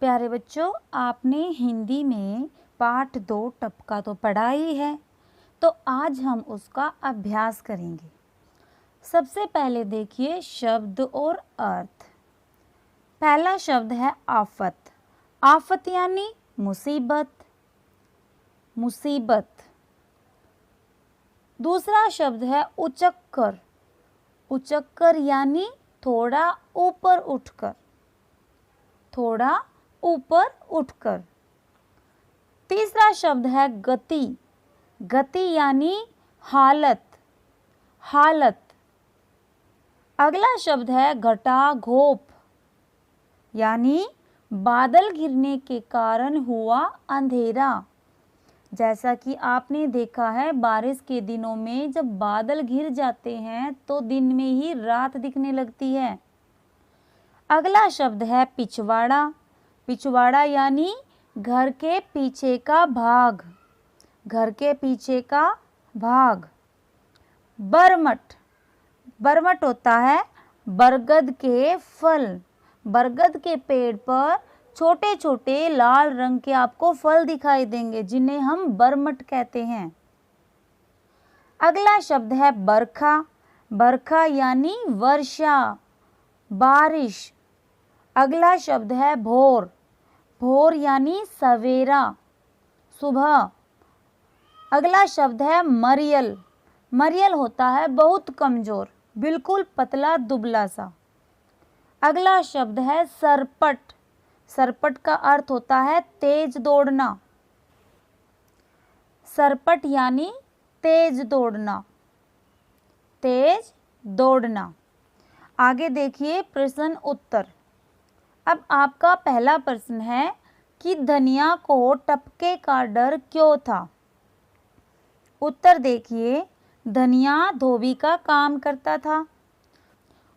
प्यारे बच्चों, आपने हिंदी में पाठ 2 टपका तो पढ़ा ही है, तो आज हम उसका अभ्यास करेंगे। सबसे पहले देखिए शब्द और अर्थ। पहला शब्द है आफत। आफत यानी मुसीबत, मुसीबत। दूसरा शब्द है उचक्कर। उचक्कर यानी थोड़ा ऊपर उठकर, थोड़ा ऊपर उठकर। तीसरा शब्द है गति। गति यानी हालत, हालत। अगला शब्द है घटाघोप यानी बादल घिरने के कारण हुआ अंधेरा। जैसा कि आपने देखा है बारिश के दिनों में जब बादल घिर जाते हैं तो दिन में ही रात दिखने लगती है। अगला शब्द है पिछवाड़ा। पिछवाड़ा यानी घर के पीछे का भाग, घर के पीछे का भाग। बरमट। बरमट होता है बरगद के फल। बरगद के पेड़ पर छोटे छोटे लाल रंग के आपको फल दिखाई देंगे जिन्हें हम बरमट कहते हैं। अगला शब्द है बरखा। बरखा यानी वर्षा, बारिश। अगला शब्द है भोर। भोर यानी सवेरा, सुबह। अगला शब्द है मरियल। मरियल होता है बहुत कमजोर, बिल्कुल पतला दुबला सा। अगला शब्द है सरपट। सरपट का अर्थ होता है तेज दौड़ना। सरपट यानी तेज दौड़ना, तेज दौड़ना। आगे देखिए प्रश्न उत्तर। अब आपका पहला प्रश्न है कि धनिया को टपके का डर क्यों था। उत्तर देखिए, धनिया धोबी का काम करता था।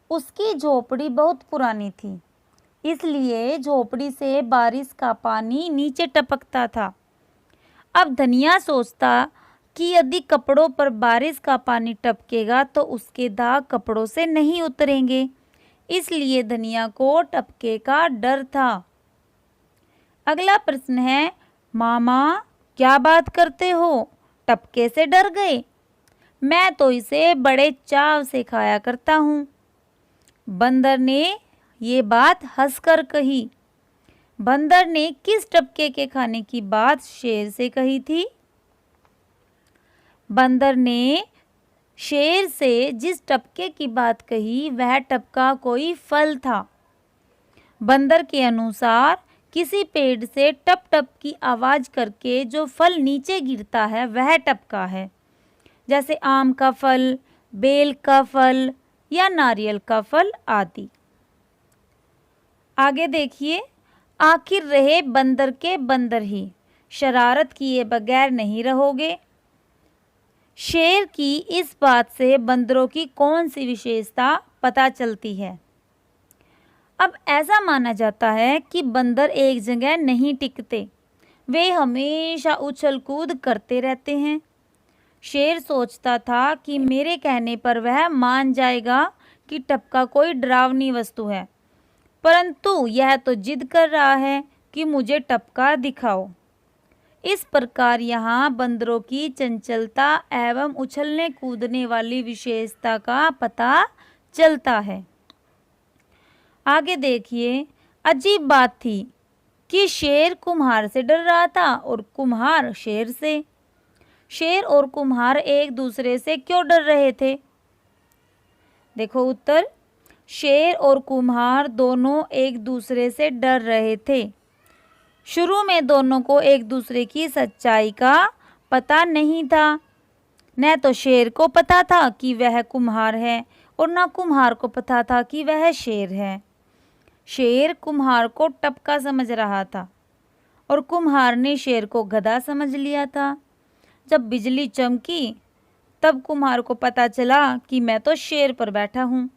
उसकी झोपड़ी बहुत पुरानी थी, इसलिए झोपड़ी से बारिश का पानी नीचे टपकता था। अब धनिया सोचता कि यदि कपड़ों पर बारिश का पानी टपकेगा तो उसके दाग कपड़ों से नहीं उतरेंगे, इसलिए धनिया को टपके का डर था। अगला प्रश्न है, मामा क्या बात करते हो, टपके से डर गए? मैं तो इसे बड़े चाव से खाया करता हूँ। बंदर ने ये बात हंसकर कही। बंदर ने किस टपके के खाने की बात शेर से कही थी? बंदर ने शेर से जिस टपके की बात कही वह टपका कोई फल था। बंदर के अनुसार किसी पेड़ से टप टप की आवाज करके जो फल नीचे गिरता है वह टपका है, जैसे आम का फल, बेल का फल या नारियल का फल आदि। आगे देखिए, आखिर रहे बंदर के बंदर ही, शरारत किए बगैर नहीं रहोगे। शेर की इस बात से बंदरों की कौन सी विशेषता पता चलती है? अब ऐसा माना जाता है कि बंदर एक जगह नहीं टिकते, वे हमेशा उछल कूद करते रहते हैं। शेर सोचता था कि मेरे कहने पर वह मान जाएगा कि टपका कोई डरावनी वस्तु है, परंतु यह तो जिद कर रहा है कि मुझे टपका दिखाओ। इस प्रकार यहाँ बंदरों की चंचलता एवं उछलने कूदने वाली विशेषता का पता चलता है। आगे देखिए, अजीब बात थी कि शेर कुम्हार से डर रहा था और कुम्हार शेर से। शेर और कुम्हार एक दूसरे से क्यों डर रहे थे? देखो उत्तर, शेर और कुम्हार दोनों एक दूसरे से डर रहे थे। शुरू में दोनों को एक दूसरे की सच्चाई का पता नहीं था। न तो शेर को पता था कि वह कुम्हार है और न कुम्हार को पता था कि वह शेर है। शेर कुम्हार को टपका समझ रहा था और कुम्हार ने शेर को गधा समझ लिया था। जब बिजली चमकी तब कुम्हार को पता चला कि मैं तो शेर पर बैठा हूँ।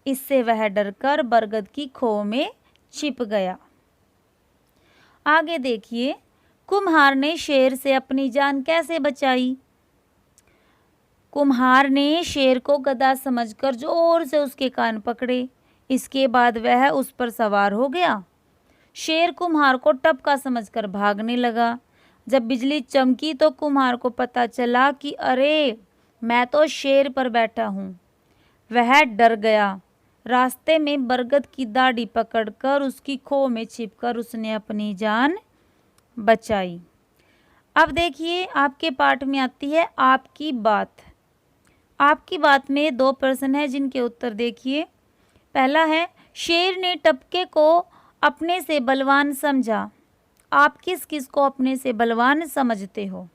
इससे वह डरकर बरगद की खो में छिप गया। आगे देखिए, कुम्हार ने शेर से अपनी जान कैसे बचाई? कुम्हार ने शेर को गधा समझकर जोर से उसके कान पकड़े। इसके बाद वह उस पर सवार हो गया। शेर कुम्हार को टपका समझकर भागने लगा। जब बिजली चमकी तो कुम्हार को पता चला कि अरे, मैं तो शेर पर बैठा हूँ। वह डर गया। रास्ते में बरगद की दाढ़ी पकड़कर उसकी खो में छिपकर उसने अपनी जान बचाई। अब देखिए, आपके पाठ में आती है आपकी बात। आपकी बात में 2 प्रश्न है जिनके उत्तर देखिए। पहला है, शेर ने टपके को अपने से बलवान समझा। आप किस किस को अपने से बलवान समझते हो?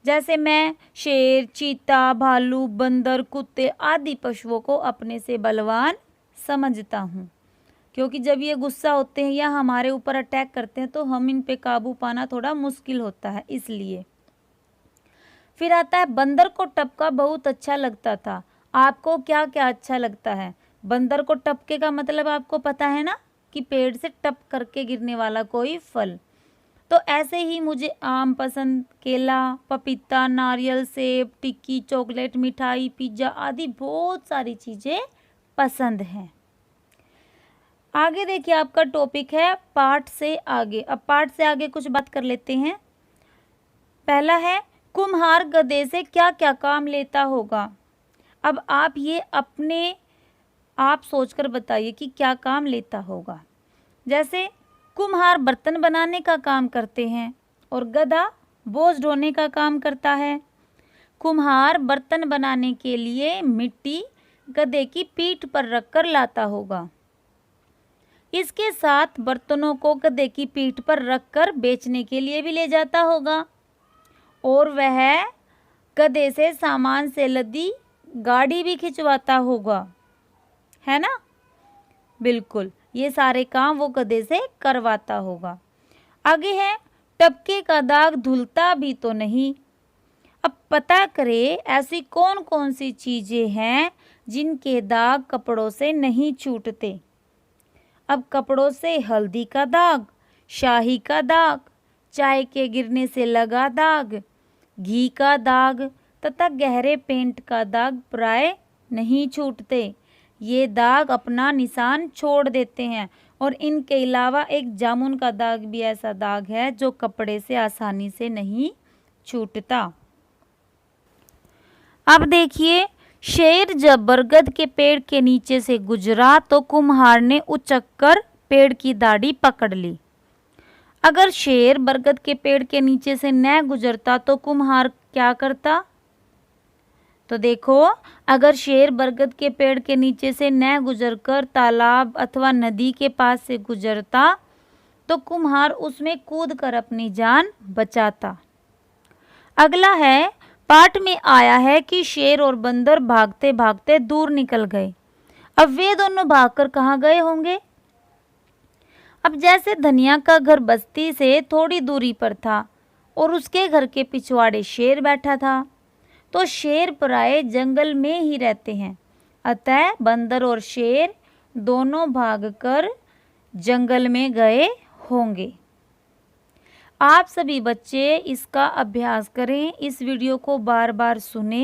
जैसे मैं शेर, चीता, भालू, बंदर, कुत्ते आदि पशुओं को अपने से बलवान समझता हूँ, क्योंकि जब ये गुस्सा होते हैं या हमारे ऊपर अटैक करते हैं तो हम इन पे काबू पाना थोड़ा मुश्किल होता है, इसलिए। फिर आता है, बंदर को टपका बहुत अच्छा लगता था। आपको क्या क्या अच्छा लगता है? बंदर को टपके का मतलब आपको पता है ना, कि पेड़ से टप करके गिरने वाला कोई फल। तो ऐसे ही मुझे आम पसंद, केला, पपीता, नारियल, सेब, टिक्की, चॉकलेट, मिठाई, पिज्ज़ा आदि बहुत सारी चीज़ें पसंद हैं। आगे देखिए, आपका टॉपिक है पाठ से आगे। अब पाठ से आगे कुछ बात कर लेते हैं। पहला है, कुम्हार गधे से क्या क्या काम लेता होगा? अब आप ये अपने आप सोचकर बताइए कि क्या काम लेता होगा। जैसे कुम्हार बर्तन बनाने का काम करते हैं और गधा बोझ ढोने का काम करता है। कुम्हार बर्तन बनाने के लिए मिट्टी गधे की पीठ पर रखकर लाता होगा। इसके साथ बर्तनों को गधे की पीठ पर रखकर बेचने के लिए भी ले जाता होगा और वह गधे से सामान से लदी गाड़ी भी खिंचवाता होगा, है ना? बिल्कुल, ये सारे काम वो गधे से करवाता होगा। आगे है, टपके का दाग धुलता भी तो नहीं। अब पता करें ऐसी कौन कौन सी चीज़ें हैं जिनके दाग कपड़ों से नहीं छूटते। अब कपड़ों से हल्दी का दाग, शाही का दाग, चाय के गिरने से लगा दाग, घी का दाग तथा गहरे पेंट का दाग प्राय नहीं छूटते। ये दाग अपना निशान छोड़ देते हैं। और इनके अलावा एक जामुन का दाग भी ऐसा दाग है जो कपड़े से आसानी से नहीं छूटता। अब देखिए, शेर जब बरगद के पेड़ के नीचे से गुजरा तो कुम्हार ने उचककर पेड़ की दाढ़ी पकड़ ली। अगर शेर बरगद के पेड़ के नीचे से न गुजरता तो कुम्हार क्या करता? तो देखो, अगर शेर बरगद के पेड़ के नीचे से न गुजरकर तालाब अथवा नदी के पास से गुजरता तो कुम्हार उसमें कूदकर अपनी जान बचाता। अगला है, पाठ में आया है कि शेर और बंदर भागते भागते दूर निकल गए। अब वे दोनों भागकर कहाँ गए होंगे? अब जैसे धनिया का घर बस्ती से थोड़ी दूरी पर था और उसके घर के पिछवाड़े शेर बैठा था, तो शेर प्राय जंगल में ही रहते हैं, अतः बंदर और शेर दोनों भागकर जंगल में गए होंगे। आप सभी बच्चे इसका अभ्यास करें, इस वीडियो को बार बार सुनें।